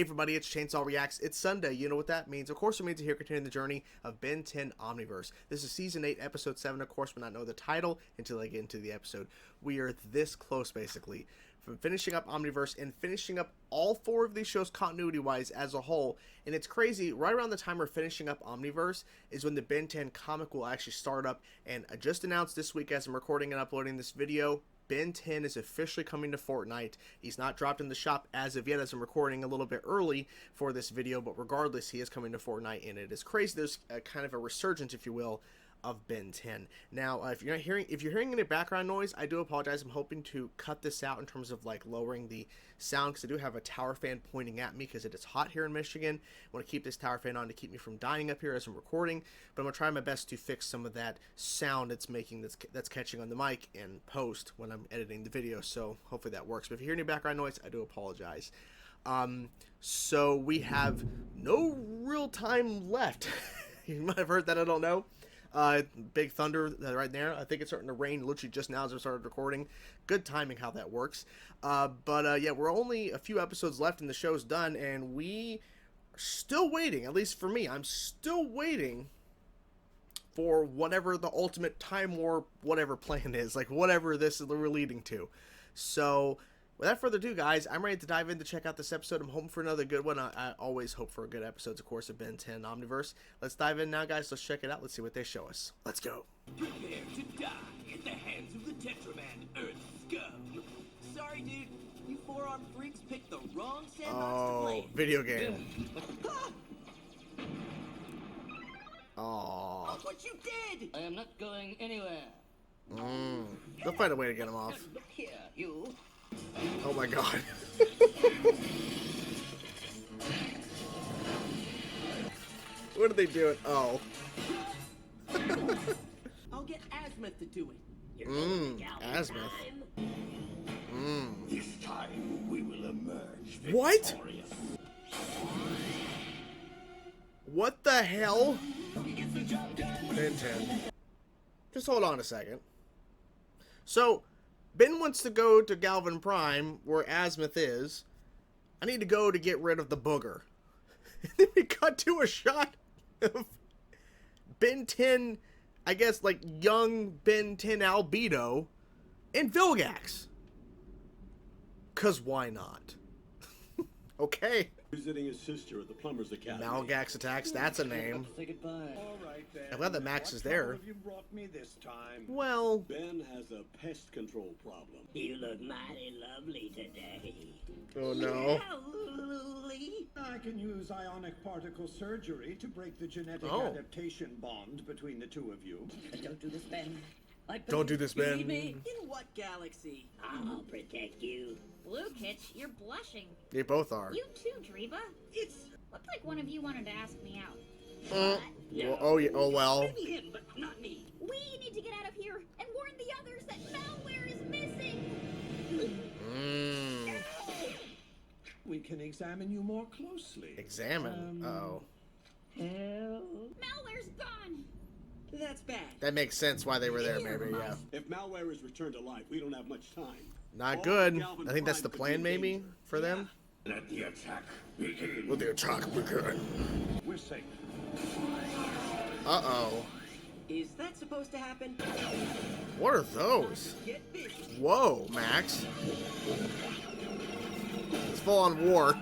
Hey everybody, it's Chainsaw Reacts. It's Sunday. You know what that means. Of course, it means we're here continuing the journey of Ben 10 Omniverse. This is Season 8, Episode 7. Of course, we'll not know the title until I get into the episode. We are this close, basically, from finishing up Omniverse and finishing up all 4 of these shows continuity-wise as a whole. And it's crazy, right around the time we're finishing up Omniverse is when the Ben 10 comic will actually start up. And I just announced this week as I'm recording and uploading this video, Ben 10 is officially coming to Fortnite. He's not dropped in the shop as of yet, as I'm recording a little bit early for this video, but regardless, he is coming to Fortnite, and it is crazy. There's a kind of a resurgence, if you will, of Ben 10. Now, if you're hearing any background noise, I do apologize. I'm hoping to cut this out in terms of like lowering the sound, because I do have a tower fan pointing at me because it is hot here in Michigan. I want to keep this tower fan on to keep me from dying up here as I'm recording, but I'm gonna try my best to fix some of that sound it's making that's catching on the mic in post when I'm editing the video. So hopefully that works. But if you hear any background noise, I do apologize. So we have no real time left. You might have heard that, I don't know. Big thunder right there. I think it's starting to rain literally just now as I started recording. Good timing how that works. Yeah, we're only a few episodes left and the show's done, and we are still waiting, at least for me. I'm still waiting for whatever the ultimate time war whatever plan is, like whatever this is we're leading to. So without further ado, guys, I'm ready to dive in to check out this episode. I'm hoping for another good one. I always hope for good episodes, of course, of Ben 10 Omniverse. Let's dive in now, guys. Let's check it out. Let's see what they show us. Let's go. Prepare to die at the hands of the Tetraman, Earth scum. Sorry, dude. You four-armed freaks picked the wrong sandbox to play. Video game. Aww. Look what you did! I am not going anywhere. They'll find a way to get him off. Look here, you. Oh my god. What are they doing? Oh. I'll get Azimuth to do it. Azimuth. This time we will emerge What? victorious. What the hell? Ben 10. Just hold on a second. So, Ben wants to go to Galvin Prime, where Azimuth is. I need to go to get rid of the booger. And then we cut to a shot of Ben 10, I guess, like, young Ben 10 albedo, and Vilgax. 'Cause why not? Okay. Visiting his sister at the Plumbers Academy. Malgax attacks, that's a name. Say goodbye. All right, then. I'm glad that Max is What there. trouble have you brought me this time? Well, Ben has a pest control problem. You look mighty lovely today. oh no. Lovely. I can use ionic particle surgery to break the genetic Oh. adaptation bond between the two of you. Don't do this, Ben. Don't do this, Ben. Believe me. In what galaxy? I'll protect you. Blue Kitch, you're blushing. They both are. You too, Dreva. It's Looked like one of you wanted to ask me out. Well, oh, yeah, oh well. maybe him, but not me. We need to get out of here and warn the others that malware is missing. We can examine you more closely. Examine. Uh-oh. Malware's gone. That's bad. That makes sense why they were there, maybe, yeah. If malware is returned to life, we don't have much time. Not All good. Galvin I think that's the Prime plan, could be in maybe, danger. for them. Let the attack begin. Let the attack begin. We're safe. Uh-oh. Is that supposed to happen? What are those? Get busy. Whoa, Max. It's full on war.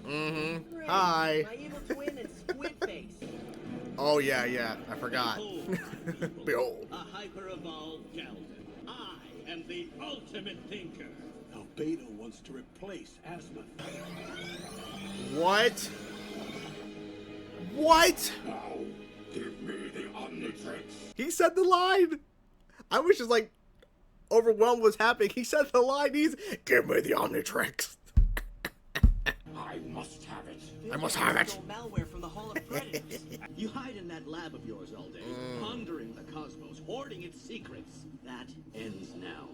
Great. Hi. My evil twin and squid face. Oh, yeah. I forgot. Behold. A hyper-evolved Galvin. I am the ultimate thinker. Albedo wants to replace Azimuth. What? What? Now, give me the Omnitrix. He said the line. I was just like overwhelmed what's happening. He said the line. He's, give me the Omnitrix. I must have it. I must have it. Stole malware from the Hall of Predators. You hide in that lab of yours all day, pondering the cosmos, hoarding its secrets. That ends now.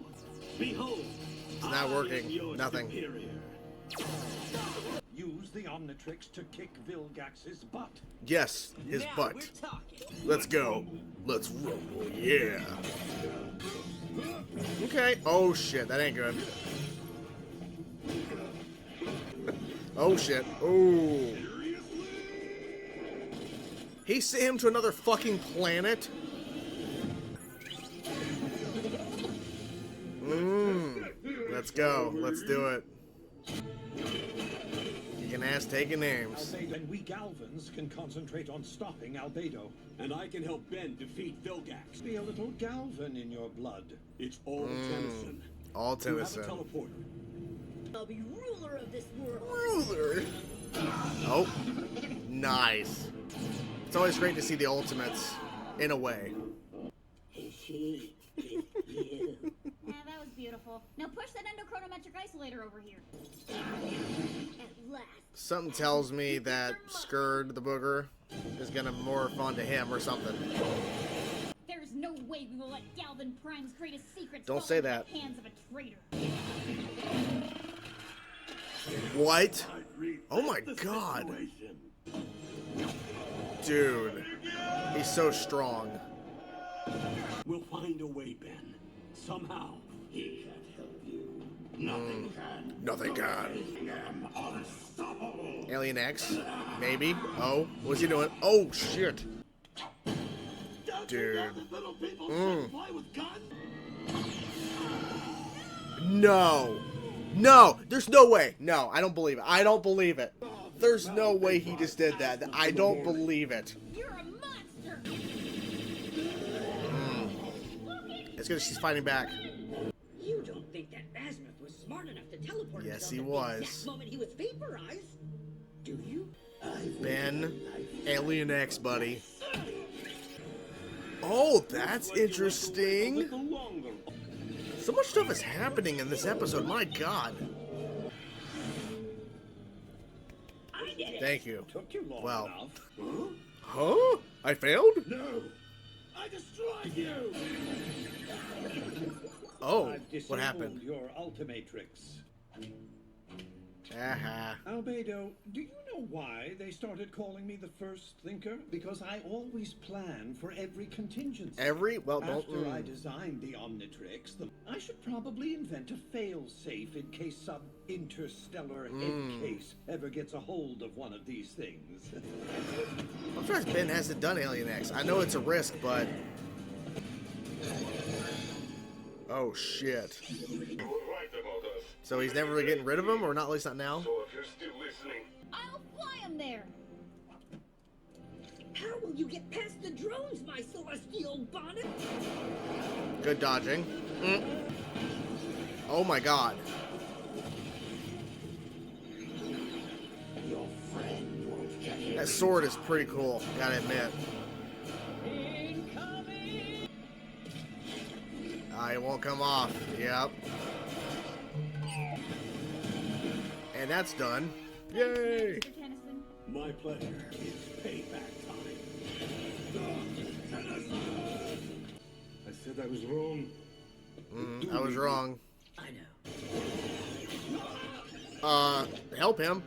Behold, It's not I working. am your Nothing. superior. Use the Omnitrix to kick Vilgax's butt. Yes, his Now butt. we're talking. Let's go. Let's rumble. Yeah. Okay. Oh shit, that ain't good. Oh shit. Oh. He sent him to another fucking planet? Let's go. Let's do it. You can ask taking names. And we Galvans can concentrate on stopping Albedo. And I can help Ben defeat Vilgax. Be a little Galvan in your blood. It's all Tennyson. All You have a Tennyson. teleporter. I'll be ruler of this world. Ruler. Oh. Nice. It's always great to see the ultimates, in a way. She is you. Yeah, that was beautiful. Now push that endochronometric isolator over here. At last. Something tells me that Skurd the Booger is gonna morph onto him or something. There's no way we will let Galvan Prime's greatest secrets Don't fall say into that. the hands of a traitor. What? Oh my god. Dude. He's so strong. We'll find a way, Ben. Somehow. He can't help you. Nothing can. Nothing can. I am unstoppable. Alien X? Maybe? Oh, what's he doing? Oh, shit. Dude. Little people shouldn't fly with guns. No. No. There's no way. No, I don't believe it. I don't believe it. There's no way he just did that. I don't believe it. You're a monster! It's good she's fighting back. You don't think that Azimuth was smart enough to teleport Yes, himself he at the was. exact moment he was vaporized? Do you? Ben, Alien X, buddy. Oh, that's interesting. So much stuff is happening in this episode. My god. I did it. Thank you. Took you long Well. enough. Huh? I failed? No! I destroyed you! Oh, I've disabled what happened? your Ultimatrix. Aha. Albedo, do you know why they started calling me the first thinker? Because I always plan for every contingency. Well, don't. After I designed the Omnitrix, I should probably invent a fail-safe in case some interstellar head case ever gets a hold of one of these things. I'm surprised Ben hasn't done Alien X. I know it's a risk, but. Oh, shit. You were right about us. So he's never really getting rid of him, or not, at least not now? So if you're still listening, I'll fly him there! How will you get past the drones, my celestial bonnet? Good dodging. Oh my god. your friend won't get him. That sword is pretty cool, gotta admit. It won't come off. Yep. And that's done. Yay! Mr. Tennyson. My pleasure. It's payback time. I said I was wrong. I was wrong. I know. Help him.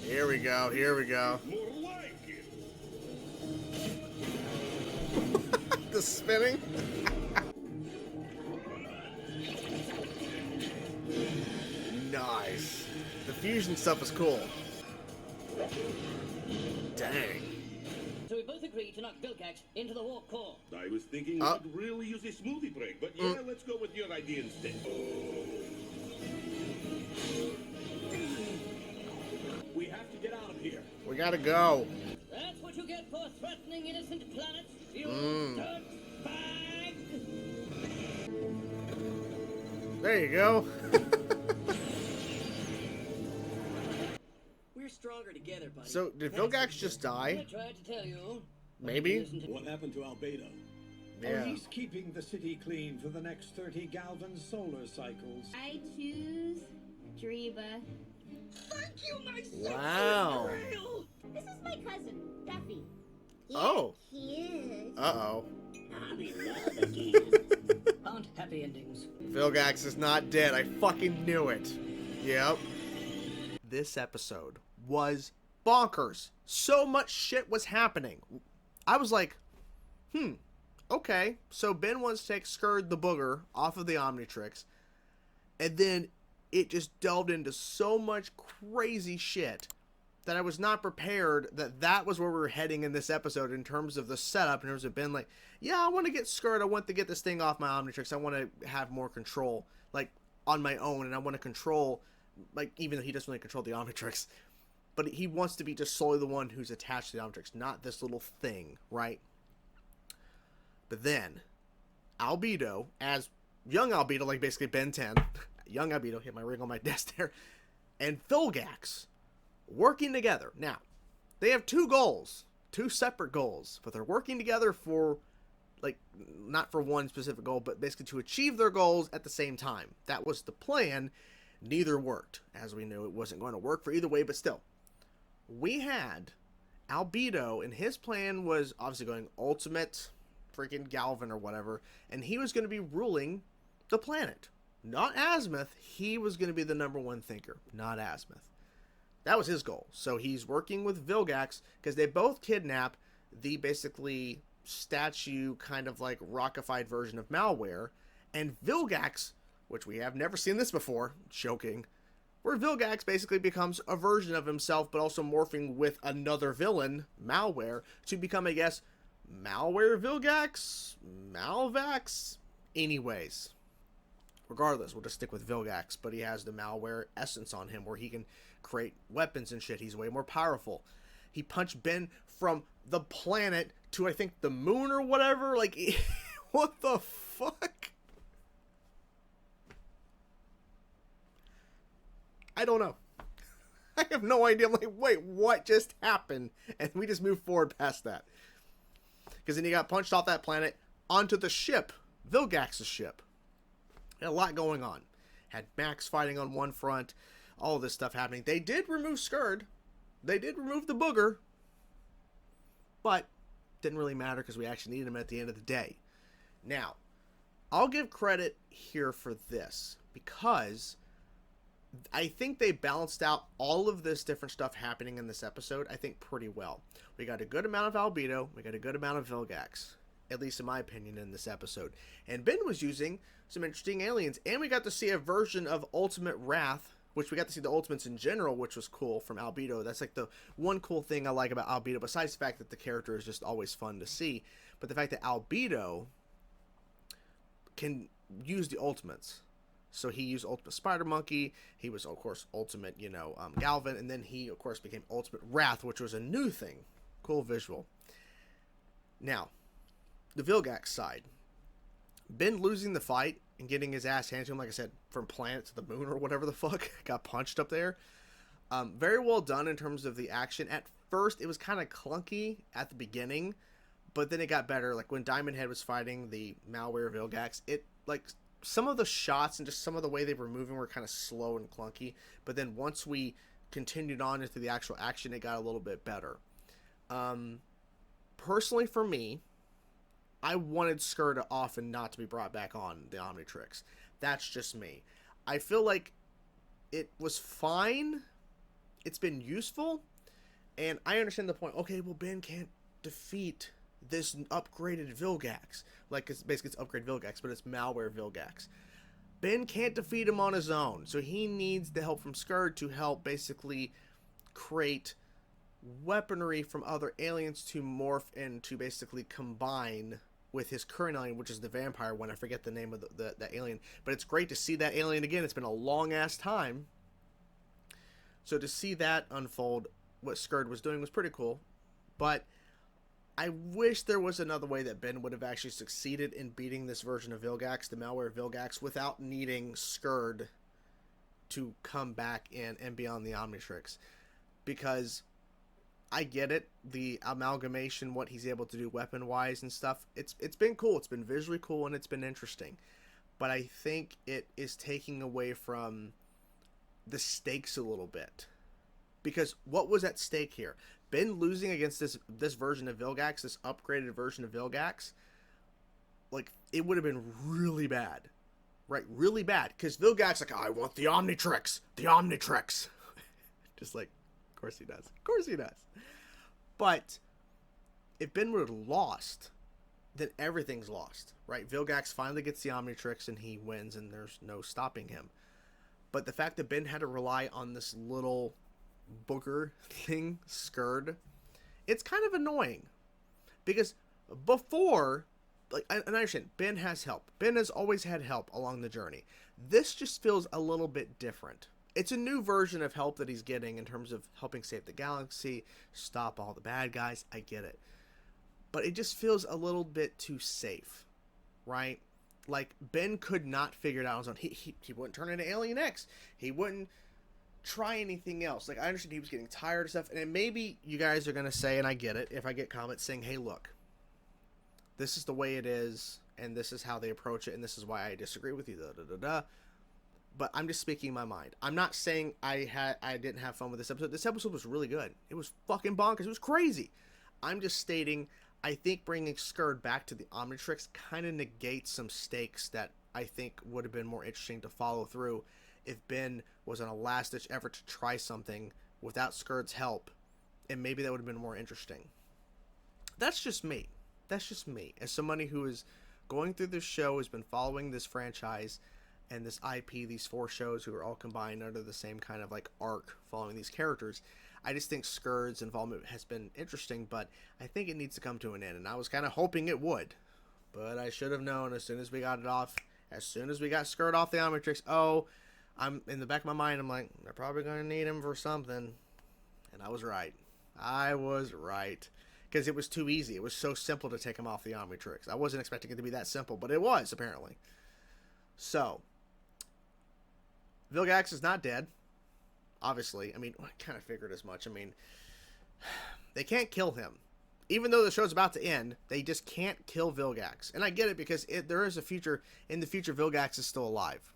Here we go, here we go. More like it. The spinning. Nice. The fusion stuff is cool. Dang. So we both agreed to knock Vilgax into the warp core. I was thinking we could really use a smoothie break, but yeah, let's go with your idea instead. We have to get out of here. We gotta go. That's what you get for threatening innocent planets, you dirt bag! There you go. We're stronger together, buddy. So, did Vilgax just I die? tried to tell you. Maybe? What happened to Albedo? Yeah. He's keeping the city clean for the next 30 Galvan solar cycles. I choose Dreba. Thank you, my Wow. Grail! This is my cousin, Duffy. Oh. He is. Uh-oh. I'm in love again. Aren't happy endings. Vilgax is not dead. I fucking knew it. Yep. This episode was bonkers. So much shit was happening. I was like, okay. So Ben wants to take Skurd the Booger off of the Omnitrix. And then it just delved into so much crazy shit that I was not prepared that was where we were heading in this episode in terms of the setup, in terms of Ben like, yeah, I want to get Skirt, I want to get this thing off my Omnitrix, I want to have more control, like, on my own, and I want to control, like, even though he doesn't really control the Omnitrix, but he wants to be just solely the one who's attached to the Omnitrix, not this little thing, right? But then, Albedo, as young Albedo, like basically Ben 10, young Albedo, hit my ring on my desk there, and Vilgax, working together. Now, they have two goals, two separate goals, but they're working together for, like, not for one specific goal, but basically to achieve their goals at the same time. That was the plan. Neither worked. As we knew, it wasn't going to work for either way, but still. We had Albedo, and his plan was obviously going ultimate freaking Galvin or whatever, and he was going to be ruling the planet. Not Azimuth. He was going to be the number one thinker, not Azimuth. That was his goal. So he's working with Vilgax because they both kidnap the basically statue kind of like rockified version of Malware. And Vilgax, which we have never seen this before, joking, where Vilgax basically becomes a version of himself, but also morphing with another villain, Malware, to become, I guess, Malware Vilgax? Malvax? Anyways. Regardless, we'll just stick with Vilgax, but he has the Malware essence on him where he can create weapons and shit. He's way more powerful. He punched Ben from the planet to, I think, the moon or whatever. Like, what the fuck? I don't know. I have no idea. I'm like, wait, what just happened? And we just moved forward past that. Because then he got punched off that planet onto the ship, Vilgax's ship. Had a lot going on. Had Max fighting on one front, all this stuff happening. They did remove Skurd. They did remove the booger. But didn't really matter because we actually needed him at the end of the day. Now, I'll give credit here for this because I think they balanced out all of this different stuff happening in this episode, I think, pretty well. We got a good amount of Albedo. We got a good amount of Vilgax, at least in my opinion, in this episode. And Ben was using some interesting aliens. And we got to see a version of Ultimate Wrath, which we got to see the Ultimates in general, which was cool from Albedo. That's like the one cool thing I like about Albedo, besides the fact that the character is just always fun to see. But the fact that Albedo can use the Ultimates. So he used Ultimate Spider Monkey. He was, of course, Ultimate, Galvin. And then he, of course, became Ultimate Wrath, which was a new thing. Cool visual. Now, the Vilgax side. Ben losing the fight and getting his ass handed to him, like I said, from planet to the moon or whatever the fuck. Got punched up there. Very well done in terms of the action. At first, it was kind of clunky at the beginning. But then it got better. Like when Diamond Head was fighting the Malware Vilgax, it, like, some of the shots and just some of the way they were moving were kind of slow and clunky. But then once we continued on into the actual action, it got a little bit better. Personally, for me, I wanted Skurda off and not to be brought back on the Omnitrix. That's just me. I feel like it was fine. It's been useful. And I understand the point. Okay, well, Ben can't defeat this upgraded Vilgax. Like, it's basically it's upgrade Vilgax, but it's Malware Vilgax. Ben can't defeat him on his own. So he needs the help from Skurd to help basically create weaponry from other aliens to morph and to basically combine with his current alien, which is the vampire one. I forget the name of that alien, but it's great to see that alien again. It's been a long ass time. So to see that unfold, what Skurd was doing was pretty cool. But I wish there was another way that Ben would have actually succeeded in beating this version of Vilgax, the Malware Vilgax, without needing Skurd to come back in and be on the Omnitrix. Because I get it, the amalgamation, what he's able to do weapon-wise and stuff, it's been cool. It's been visually cool and it's been interesting. But I think it is taking away from the stakes a little bit. Because what was at stake here? Ben losing against this version of Vilgax, this upgraded version of Vilgax, like, it would have been really bad. Right? Really bad. Because Vilgax, like, I want the Omnitrix. The Omnitrix. Just like, of course he does. Of course he does. But if Ben would have lost, then everything's lost, right? Vilgax finally gets the Omnitrix and he wins and there's no stopping him. But the fact that Ben had to rely on this little booger thing, Skurd, it's kind of annoying. Because before, like, and I understand, Ben has help. Ben has always had help along the journey. This just feels a little bit different. It's a new version of help that he's getting in terms of helping save the galaxy, stop all the bad guys. I get it. But it just feels a little bit too safe, right? Like, Ben could not figure it out on his own. He wouldn't turn into Alien X. He wouldn't try anything else. Like, I understand he was getting tired of stuff. And then maybe you guys are going to say, and I get it, if I get comments saying, hey, look, this is the way it is, and this is how they approach it, and this is why I disagree with you, da-da-da-da. But I'm just speaking my mind. I'm not saying I didn't have fun with this episode. This episode was really good. It was fucking bonkers. It was crazy. I'm just stating, I think bringing Skurd back to the Omnitrix kind of negates some stakes that I think would have been more interesting to follow through if Ben was on a last-ditch effort to try something without Skurd's help, and maybe that would have been more interesting. That's just me. That's just me. As somebody who is going through this show, has been following this franchise and this IP, these 4 shows who are all combined under the same kind of like arc following these characters, I just think Skurd's involvement has been interesting, but I think it needs to come to an end, and I was kind of hoping it would, but I should have known as soon as we got it off, as soon as we got Skurd off the Omnitrix, I'm in the back of my mind, I'm like, they're probably going to need him for something, and I was right. I was right, because it was too easy. It was so simple to take him off the Omnitrix. I wasn't expecting it to be that simple, but it was, apparently. So, Vilgax is not dead. Obviously. I mean, I kind of figured as much. I mean, they can't kill him. Even though the show's about to end, they just can't kill Vilgax. And I get it because there is a future. In the future, Vilgax is still alive.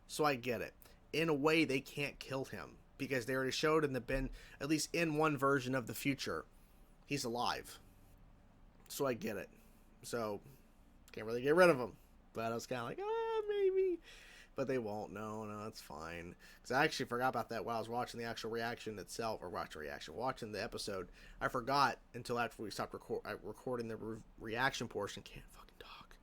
So I get it. In a way, they can't kill him. Because they already showed in the Ben, at least in one version of the future, he's alive. So I get it. So, can't really get rid of him. But I was kind of like, maybe. But they won't. No, it's fine. Because I actually forgot about that while I was watching the actual reaction itself. Or watching the episode. I forgot until after we stopped recording the reaction portion. Can't fucking talk.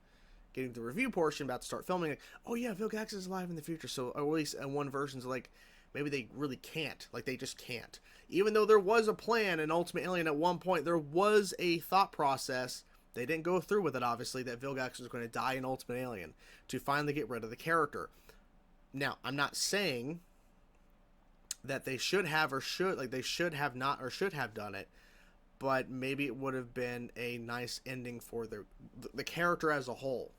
Getting the review portion, about to start filming. Like, oh yeah, Vilgax is alive in the future. So at least in one version's like, maybe they really can't. Like, they just can't. Even though there was a plan in Ultimate Alien at one point, there was a thought process. They didn't go through with it, obviously, that Vilgax was going to die in Ultimate Alien to finally get rid of the character. Now, I'm not saying that they should have they should have not or should have done it, but maybe it would have been a nice ending for the character as a whole.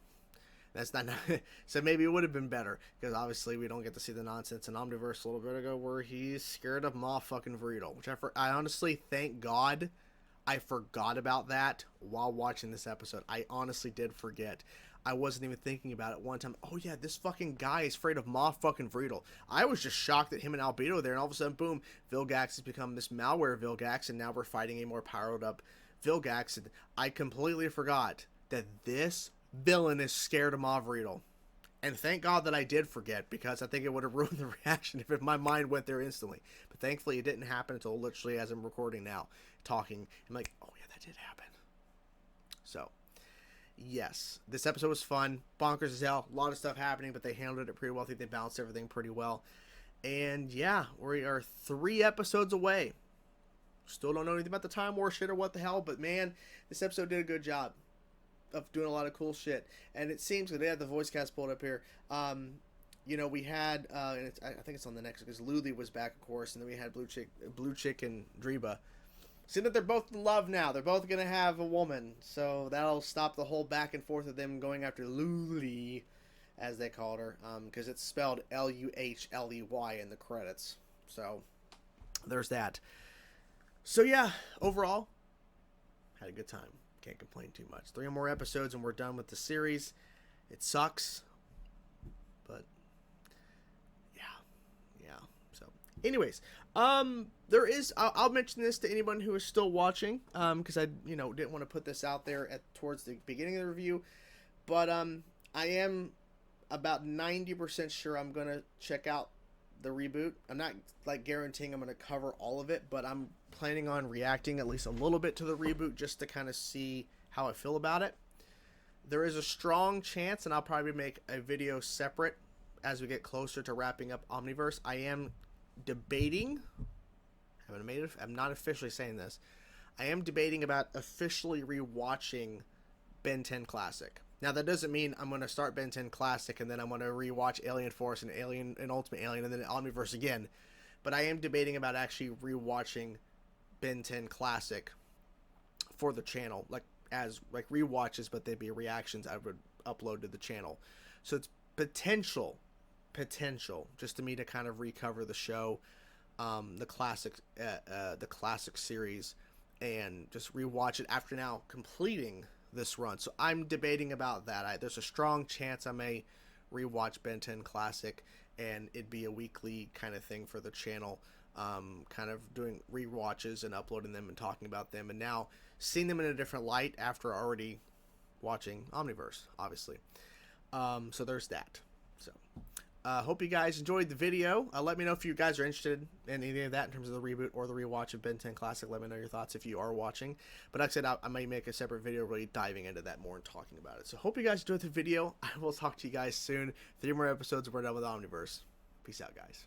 That's not so maybe it would have been better, because obviously we don't get to see the nonsense in Omniverse a little bit ago where he's scared of motherfucking Vreedle, which I honestly, thank God I forgot about that while watching this episode. I honestly did forget. I wasn't even thinking about it one time. Oh yeah, this fucking guy is afraid of motherfucking Vreedle. I was just shocked that him and Albedo were there, and all of a sudden, boom, Vilgax has become this malware Vilgax, and now we're fighting a more powered up Vilgax. And I completely forgot that this villain is scared of Vreedle. And thank God that I did forget, because I think it would have ruined the reaction if my mind went there instantly. But thankfully it didn't happen until literally as I'm recording now, talking. I'm like, oh yeah, that did happen. So, yes, this episode was fun. Bonkers as hell. A lot of stuff happening, but they handled it pretty well. I think they balanced everything pretty well. And yeah, we are 3 episodes away. Still don't know anything about the Time War shit or what the hell, but man, this episode did a good job of doing a lot of cool shit. And it seems that they have the voice cast pulled up here. You know, we had, and I think it's on the next, because Luli was back, of course, and then we had Blue Chick and Dreba. Seeing that they're both in love now. They're both going to have a woman. So that'll stop the whole back and forth of them going after Luli, as they called her. Because it's spelled Luhley in the credits. So there's that. So yeah, overall, had a good time. Can't complain too much. 3 more episodes and we're done with the series. It sucks. But yeah. So anyways, there is, I'll mention this to anyone who is still watching, because I, didn't want to put this out there towards the beginning of the review, but I am about 90% sure I'm going to check out the reboot. I'm not like guaranteeing I'm going to cover all of it, but I'm planning on reacting at least a little bit to the reboot just to kind of see how I feel about it. There is a strong chance, and I'll probably make a video separate as we get closer to wrapping up Omniverse, I am debating. I'm not officially saying this. I am debating about officially rewatching Ben 10 Classic. Now that doesn't mean I'm going to start Ben 10 Classic and then I'm going to rewatch Alien Force and Alien and Ultimate Alien and then Omniverse again. But I am debating about actually rewatching Ben 10 Classic for the channel, like rewatches, but they'd be reactions I would upload to the channel. So it's potential just to me to kind of recover the show, the classic series, and just rewatch it after now completing this run. So I'm debating about that. There's a strong chance I may rewatch Ben 10 Classic, and it'd be a weekly kind of thing for the channel, kind of doing rewatches and uploading them and talking about them, and now seeing them in a different light after already watching Omniverse, obviously. So there's that. So hope you guys enjoyed the video. Let me know if you guys are interested in any of that in terms of the reboot or the rewatch of Ben 10 Classic. Let me know your thoughts if you are watching. But like I said, I might make a separate video really diving into that more and talking about it. So hope you guys enjoyed the video. I will talk to you guys soon. 3 more episodes and we're done with Omniverse. Peace out, guys.